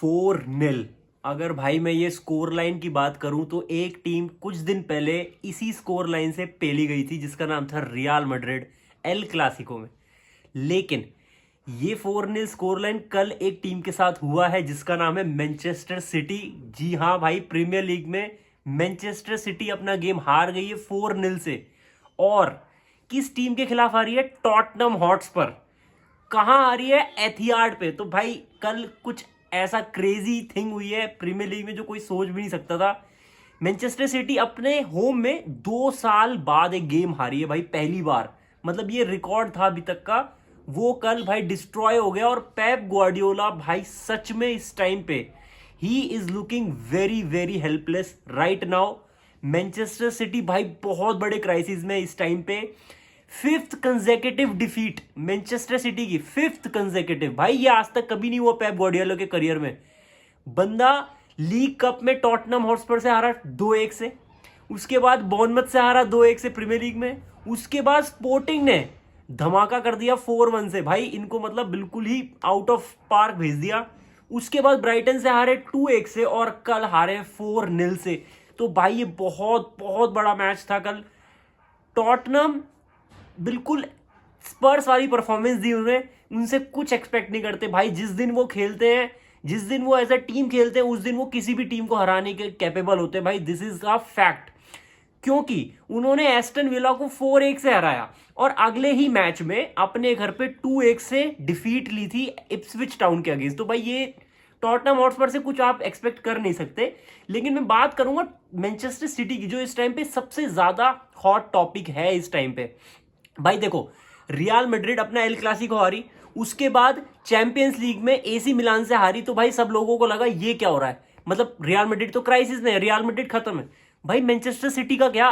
4-0। अगर भाई मैं ये स्कोर लाइन की बात करूं तो एक टीम कुछ दिन पहले इसी स्कोर लाइन से पेली गई थी जिसका नाम था रियल मैड्रिड एल क्लासिको में। लेकिन ये 4-0 स्कोर लाइन कल एक टीम के साथ हुआ है जिसका नाम है मैनचेस्टर सिटी। जी हाँ भाई, प्रीमियर लीग में मैनचेस्टर सिटी अपना गेम हार गई है 4-0 से। और किस टीम के खिलाफ आ रही है? Tottenham Hotspur. कहाँ आ रही है? एथियाड पे। तो भाई कल कुछ ऐसा क्रेजी थिंग हुई है प्रीमियर लीग में जो कोई सोच भी नहीं सकता था। मैनचेस्टर सिटी अपने होम में 2 साल बाद एक गेम हारी है भाई, पहली बार। मतलब ये रिकॉर्ड था अभी तक का, वो कल भाई डिस्ट्रॉय हो गया। और पेप ग्वार्डियोला भाई सच में इस टाइम पे he is looking very very helpless right now. Manchester city भाई बहुत बड़े क्राइसिस में इस टाइम पे। 5th consecutive defeat Manchester city की, 5th कंसेक्यूटिव। भाई ये आज तक कभी नहीं हुआ पेप गार्डियोला के करियर में। बंदा लीग कप में टॉटनम हॉटस्पर से हारा 2-1 से, उसके बाद बॉर्नमथ से हारा 2-1 से प्रीमियर लीग में, उसके बाद स्पोर्टिंग ने धमाका कर दिया 4-1 से। भाई इनको मतलब बिल्कुल ही आउट ऑफ पार्क भेज दिया। उसके बाद ब्राइटन से हारे 2-1 से और कल हारे 4-0 से। तो भाई ये बहुत बहुत बड़ा मैच था कल। टॉटनम बिल्कुल स्पर्स वाली परफॉर्मेंस दी उन्होंने, उनसे कुछ एक्सपेक्ट नहीं करते भाई। जिस दिन वो खेलते हैं, जिस दिन वो एज अ टीम खेलते हैं, उस दिन वो किसी भी टीम को हराने के कैपेबल होते हैं भाई। This is a fact. क्योंकि उन्होंने एस्टन विला को 4-1 से हराया और अगले ही मैच में अपने घर पे 2-1 से डिफीट ली थी इप्सविच टाउन के अगेंस्ट। तो भाई ये टॉटनम हॉटस्पर से कुछ आप एक्सपेक्ट कर नहीं सकते। लेकिन मैं बात करूंगा मैनचेस्टर सिटी की, जो इस टाइम पे सबसे ज्यादा हॉट टॉपिक है इस टाइम पे। भाई देखो, रियल मैड्रिड अपना एल क्लासिको हारी, उसके बाद चैंपियंस लीग में एसी मिलान से हारी। तो भाई सब लोगों को लगा ये क्या हो रहा है, मतलब रियल मैड्रिड तो क्राइसिस में है, रियल मैड्रिड खत्म है। भाई मैनचेस्टर सिटी का क्या?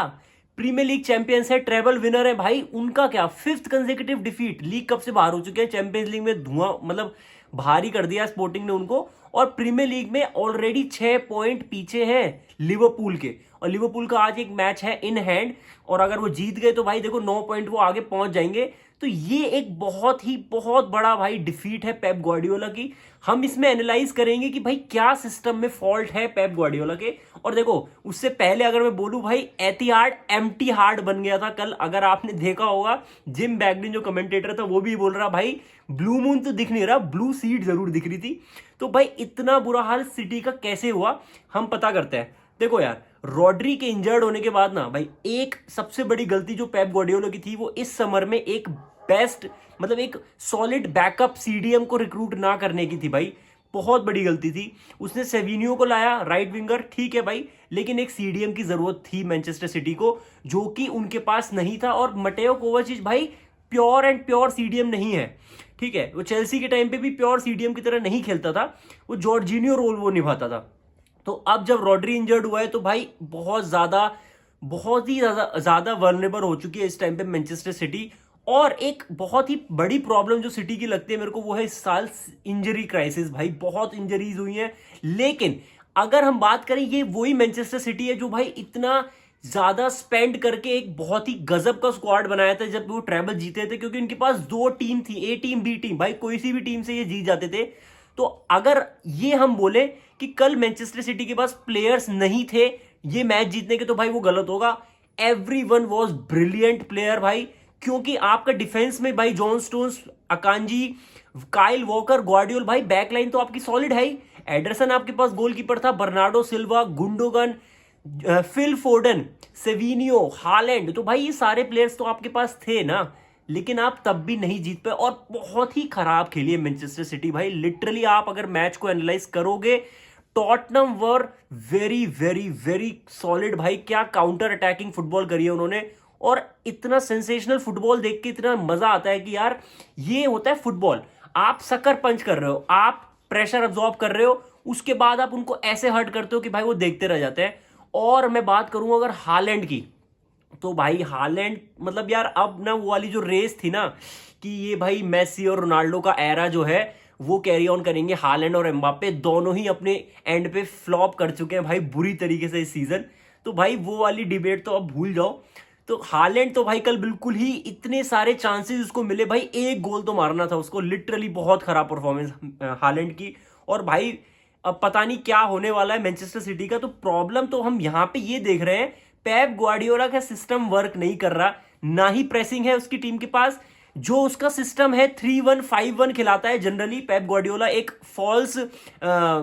प्रीमियर लीग चैंपियंस है, ट्रेबल विनर है भाई, उनका क्या? 5th consecutive defeat, league cup से बाहर हो चुके हैं, चैंपियंस लीग में धुआं मतलब भारी कर दिया स्पोर्टिंग ने उनको। और प्रीमियर लीग में ऑलरेडी 6 पॉइंट पीछे है लिवरपूल के। और लिवरपूल का आज एक मैच है इन हैंड, और अगर वो जीत गए तो भाई देखो 9 पॉइंट वो आगे पहुंच जाएंगे। तो ये एक बहुत बड़ा भाई डिफीट है पेप ग्वार्डियोला की। हम इसमें एनालाइज करेंगे कि भाई क्या सिस्टम में फॉल्ट है पेप ग्वार्डियोला के। और देखो उससे पहले अगर मैं बोलूं भाई, एतिहाड एम्प्टी हार्ड बन गया था कल। अगर आपने देखा होगा, जिम बैगलिन जो कमेंटेटर था वो भी बोल रहा भाई ब्लू मून तो दिख नहीं रहा, ब्लू सीड जरूर दिख रही थी। तो भाई इतना बुरा हाल सिटी का कैसे हुआ, हम पता करते हैं। देखो यार, रॉड्री के इंजर्ड होने के बाद ना भाई, एक सबसे बड़ी गलती जो पेप गार्डियोला की थी, वो इस समर में एक बेस्ट मतलब एक सॉलिड बैकअप सीडीएम को रिक्रूट ना करने की थी भाई। बहुत बड़ी गलती थी। उसने सेविनियो को लाया राइट विंगर, ठीक है भाई, लेकिन एक सीडीएम की जरूरत थी मैनचेस्टर सिटी को, जो कि उनके पास नहीं था। और मटेओ कोवाचिच भाई प्योर एंड प्योर सीडीएम नहीं है, ठीक है। वो चेल्सी के टाइम पे भी प्योर सीडीएम की तरह नहीं खेलता था, वो जॉर्जिनियो रोल वो निभाता था। तो अब जब रॉड्री इंजर्ड हुआ है तो भाई बहुत ही ज्यादा वल्नरेबल हो चुकी है इस टाइम पे मैनचेस्टर सिटी। और एक बहुत ही बड़ी प्रॉब्लम जो सिटी की लगती है मेरे को, वो है इस साल इंजरी क्राइसिस। भाई बहुत इंजरीज हुई हैं। लेकिन अगर हम बात करें, ये वही मैनचेस्टर सिटी है जो भाई इतना ज्यादा स्पेंड करके एक बहुत ही गजब का स्क्वाड बनाया था जब वो ट्रेबल जीते थे, क्योंकि उनके पास 2 टीम थी, ए टीम बी टीम। भाई कोई सी भी टीम से ये जीत जाते थे। तो अगर ये हम बोले कि कल मैनचेस्टर सिटी के पास प्लेयर्स नहीं थे ये मैच जीतने के, तो भाई वो गलत होगा। एवरीवन वाज ब्रिलियंट प्लेयर भाई, क्योंकि आपका डिफेंस में भाई जॉन स्टोन्स, अकांजी, काइल वॉकर, ग्वार्डियोल, भाई बैकलाइन तो आपकी सॉलिड है ही। एडरसन आपके पास गोलकीपर था, Bernardo Silva, Gundogan, Phil Foden, सेविनियो, Holland. तो भाई ये सारे प्लेयर्स तो आपके पास थे ना, लेकिन आप तब भी नहीं जीत पाए और बहुत ही खराब खेली है मैनचेस्टर सिटी भाई। लिटरली आप अगर मैच को एनालाइज करोगे, Tottenham were very very very solid भाई। क्या काउंटर अटैकिंग फुटबॉल करी है उन्होंने, और इतना सेंसेशनल फुटबॉल देख के इतना मजा आता है कि यार ये होता है फुटबॉल। आप सकर पंच कर रहे हो, आप प्रेशर अब्सॉर्ब कर रहे हो, उसके बाद आप उनको ऐसे हर्ट करते हो कि भाई वो देखते रह जाते हैं। और मैं बात करूं अगर हालैंड की, तो भाई हालैंड मतलब यार अब ना वो वाली जो रेस थी ना कि ये भाई मेसी और रोनाल्डो का एरा जो है वो कैरी ऑन करेंगे, हालैंड और एम्बाप्पे दोनों ही अपने एंड पे फ्लॉप कर चुके हैं भाई बुरी तरीके से इस सीजन। तो भाई वो वाली डिबेट तो अब भूल जाओ। तो हालैंड तो भाई कल बिल्कुल ही इतने सारे चांसेस उसको मिले भाई, एक गोल तो मारना था उसको। लिटरली बहुत खराब परफॉर्मेंस हालैंड की। और भाई अब पता नहीं क्या होने वाला है मैनचेस्टर सिटी का। तो प्रॉब्लम तो हम यहां पे ये देख रहे हैं, पेप ग्वार्डियोला का सिस्टम वर्क नहीं कर रहा, ना ही प्रेसिंग है उसकी टीम के पास। जो उसका सिस्टम है 3-1-5-1 खिलाता है जनरली पेप ग्वार्डियोला, एक फॉल्स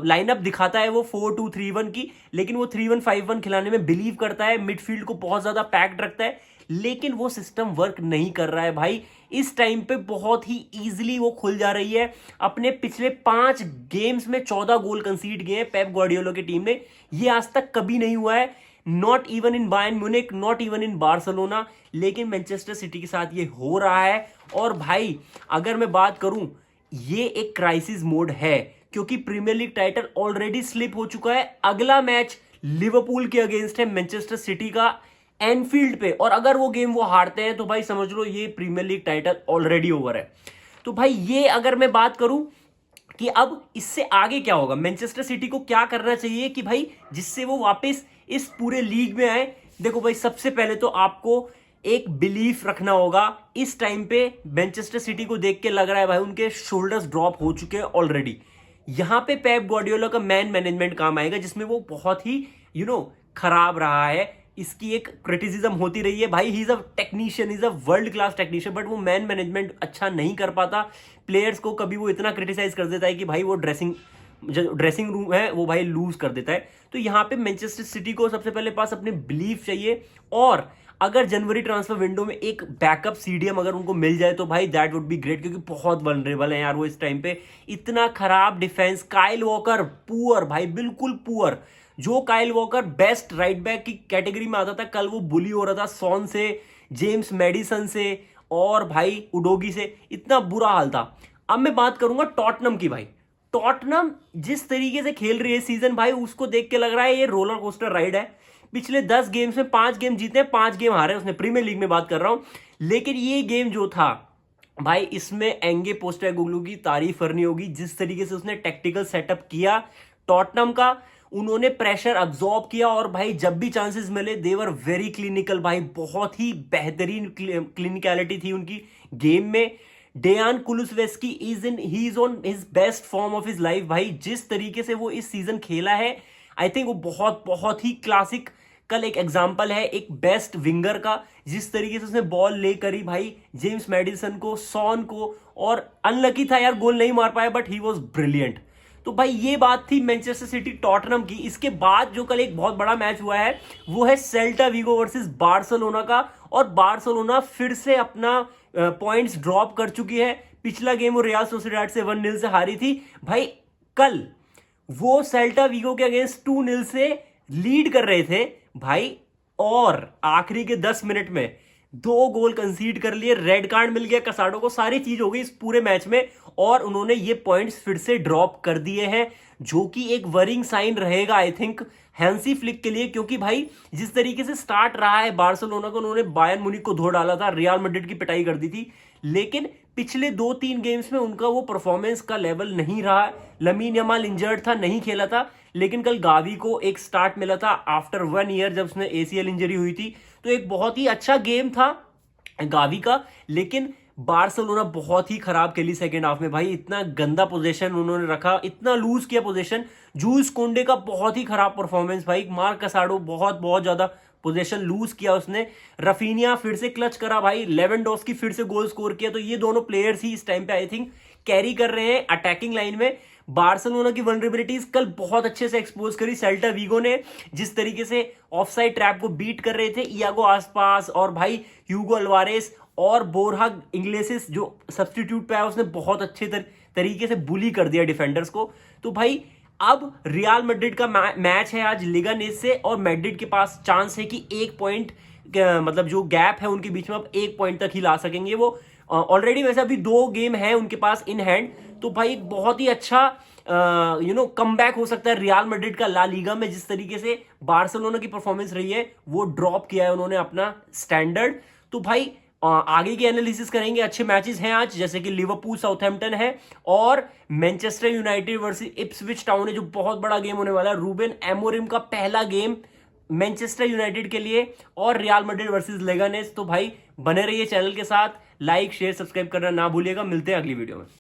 लाइनअप दिखाता है वो 4-2-3-1 की, लेकिन वो 3-1-5-1 खिलाने में बिलीव करता है, मिडफील्ड को बहुत ज्यादा पैक्ड रखता है, लेकिन वो सिस्टम वर्क नहीं कर रहा है भाई। इस टाइम पे बहुत ही इजीली वो खुल जा रही है। अपने पिछले 5 गेम्स में 14 गोल कंसीड किए हैं पेप ग्वार्डियोला की टीम ने, ये आज तक कभी नहीं हुआ है, not even in Bayern Munich, not even in Barcelona, लेकिन मैनचेस्टर सिटी के साथ ये हो रहा है। और भाई अगर मैं बात करूं, ये एक क्राइसिस मोड है, क्योंकि Premier League title already slip हो चुका है। अगला मैच लिवरपूल के अगेंस्ट है मैनचेस्टर सिटी का एनफील्ड पे, और अगर वो गेम वो हारते हैं तो भाई समझ लो ये Premier League title already over है। तो भाई ये अगर मैं बात करूं कि अब इससे आगे क्या होगा, मैनचेस्टर सिटी को क्या करना चाहिए कि भाई जिससे वो वापस इस पूरे लीग में आए। देखो भाई, सबसे पहले तो आपको एक बिलीफ रखना होगा। इस टाइम पे मैनचेस्टर सिटी को देख के लग रहा है भाई उनके शोल्डर्स ड्रॉप हो चुके हैं ऑलरेडी। यहां पे पेप ग्वार्डियोला का मैन मैनेजमेंट काम आएगा, जिसमें वो बहुत ही खराब रहा है। इसकी एक क्रिटिसिज्म होती रही है भाई, he is a technician, is a world class technician, but वो मैन मैनेजमेंट अच्छा नहीं कर पाता। प्लेयर्स को कभी वो इतना क्रिटिसाइज कर देता है कि भाई वो ड्रेसिंग रूम है वो भाई लूज कर देता है। तो यहाँ पे मैनचेस्टर सिटी को सबसे पहले पास अपने बिलीफ चाहिए, और अगर जनवरी ट्रांसफर विंडो में एक बैकअप सीडीएम अगर उनको मिल जाए तो भाई दैट वुड बी ग्रेट, क्योंकि बहुत वल्नरेबल है यार वो इस टाइम पे। इतना खराब डिफेंस, काइल वॉकर पुअर भाई, बिल्कुल पुअर। जो Kyle walker best right back की कैटेगरी में आता था, कल वो बुली हो रहा था सॉन से, जेम्स मैडिसन से और भाई उडोगी से, इतना बुरा हाल था। अब मैं बात करूंगा टॉटनम की। भाई टॉटनम जिस तरीके से खेल रही है सीजन, भाई उसको देख के लग रहा है ये रोलर कोस्टर राइड है। पिछले 10 गेम्स में 5 गेम जीते हैं, 5 गेम हारे उसने, प्रीमियर लीग में बात कर रहा हूं। लेकिन ये गेम जो था भाई, इसमें एंगे पोस्टेकोग्लू की तारीफ करनी होगी, जिस तरीके से उसने टेक्टिकल सेटअप किया टॉटनम का। उन्होंने प्रेशर अब्सॉर्ब किया, और भाई जब भी चांसेस मिले दे वर वेरी क्लिनिकल भाई, बहुत ही बेहतरीन क्लिनिकलिटी थी उनकी गेम में। Dejan Kulusevski he is on his best form of his life भाई। जिस तरीके से वो इस सीजन खेला है, आई थिंक वो बहुत बहुत ही क्लासिक कल एक एग्जांपल है एक बेस्ट विंगर का। जिस तरीके से उसने बॉल ले करी भाई जेम्स मैडिसन को, सॉन को, और अनलकी था यार गोल नहीं मार पाया, बट ही वाज ब्रिलियंट। तो भाई ये बात थी मैनचेस्टर सिटी टॉटनम की। इसके बाद जो कल एक बहुत बड़ा मैच हुआ है वो है सेल्टा वीगो वर्सेस बार्सिलोना का, और बार्सिलोना फिर से अपना पॉइंट्स ड्रॉप कर चुकी है। पिछला गेम वो रियल सोसिएडाड से 1-0 से हारी थी भाई। कल वो सेल्टा वीगो के अगेंस्ट 2-0 से लीड कर रहे थे भाई, और आखिरी के 10 मिनट में 2 गोल कंसीड कर लिए, रेड कार्ड मिल गया कसाडो को, सारी चीज हो गई इस पूरे मैच में, और उन्होंने ये पॉइंट्स फिर से ड्रॉप कर दिए हैं, जो कि एक वरिंग साइन रहेगा आई थिंक हैंसी फ्लिक के लिए। क्योंकि भाई जिस तरीके से स्टार्ट रहा है बार्सिलोना को, उन्होंने बायर्न म्यूनिख को धो डाला था, रियल मैड्रिड की पिटाई कर दी थी, लेकिन पिछले 2-3 गेम्स में उनका वो परफॉर्मेंस का लेवल नहीं रहा। लमीन यमाल इंजर्ड था, नहीं खेला था, लेकिन कल गावी को एक स्टार्ट मिला था आफ्टर 1 ईयर जब उसने एसीएल इंजरी हुई थी। तो एक बहुत ही अच्छा गेम था गावी का, लेकिन बार्सिलोना बहुत ही खराब खेली सेकेंड हाफ में भाई। इतना गंदा पोजीशन उन्होंने रखा, इतना लूज किया पोजीशन। जूल्स कोंडे का बहुत ही खराब परफॉर्मेंस भाई। मार्क कसाडो बहुत ज्यादा पोजीशन लूज किया उसने। रफीनिया फिर से क्लच करा भाई, लेवेंडोस्की फिर से गोल स्कोर किया। तो ये दोनों प्लेयर्स ही इस टाइम पे आई थिंक कैरी कर रहे हैं अटैकिंग लाइन में। बार्सिलोना की वल्नरेबिलिटीज कल बहुत अच्छे से एक्सपोज करी सेल्टा वीगो ने, जिस तरीके से ऑफसाइड ट्रैप को बीट कर रहे थे इयागो आसपास, और भाई ह्यूगो अल्वारेस और बोरहा इंग्लेसिस जो सब्स्टिट्यूट पे आया, उसने बहुत अच्छे तरीके से बुली कर दिया डिफेंडर्स को। तो भाई अब रियल मैड्रिड का मैच है आज लिगानेस से, और मैड्रिड के पास चांस है कि 1 पॉइंट मतलब जो गैप है उनके बीच में अब 1 पॉइंट तक ही ला सकेंगे वो। ऑलरेडी वैसे अभी 2 गेम है उनके पास इन हैंड। तो भाई बहुत ही अच्छा कमबैक हो सकता है रियल मैड्रिड का ला लीगा में। जिस तरीके से बार्सिलोना की परफॉर्मेंस रही है, वो ड्रॉप किया है उन्होंने अपना स्टैंडर्ड। तो भाई आगे की एनालिसिस करेंगे। अच्छे मैचेस हैं आज, जैसे कि लिवरपूल साउथहैम्पटन है, और Manchester United versus Ipswich town है, जो बहुत बड़ा गेम होने वाला है। रूबेन एमोरिम का पहला गेम मैनचेस्टर यूनाइटेड के लिए, और रियल मैड्रिड वर्सेस लेगानेस। तो भाई बने रहिए चैनल के साथ, लाइक शेयर सब्सक्राइब करना ना भूलिएगा। मिलते हैं अगली वीडियो में।